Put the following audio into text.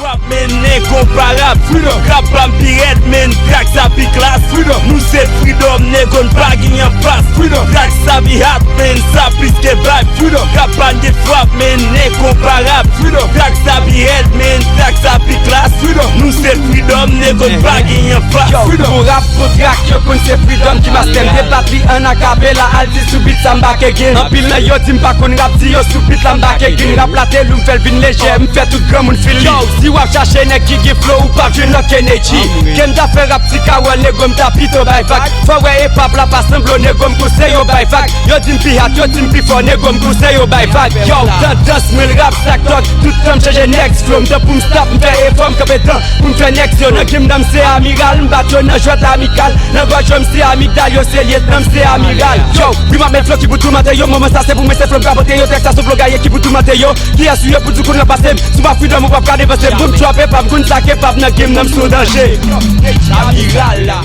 Frap men incomparable, rap bam piret men track sa pi classe. Nous c'est freedom, négon pas gagner en face. Track sa bi hat men sa plus que vibe. Rap ban de frap men incomparable, track sa bi head men track sa pi classe. Nous c'est freedom, négon pas gagner en face. Pour rap pour track yo kon c'est freedom qui m'a stem de patrie en acapella alti subit sa back again. En pile yo tim pa kon rap si yo subit la back again. Rap la tel m'fait vin léger, m'fait tout grand moun feel. Yo, si wap chercher nek qui give flow ou pas je knock energy. Ken ta fait rap si kawel negom ta pito by fact. Faut ouais et pap la pas semblo negom conseil yo by fact. Yo dim pi hat, yo dim pi fort negom conseil yo by fact. Yo, dans 10 000 rap stack talk, tout temps changer next from the boom stop m'fait et forme compétent. M'fait next yo nan kim dam c'est amiral, m'batto nan jouet amical. Nan gauche c'est amigdal, yo c'est lieutenant c'est amiral. Yo, oui ma met flow qui boutou maté yo, moment ça c'est pour me c'est from capoter yo, texte ça sur blogaye qui boutou maté yo. Qui a suivi pour tout qu'on a passé, sous ma freedom ou pas ka dépasser. Boum trapper pas, m'koun saké pas, nan game nan m'sou danger. Amiral là.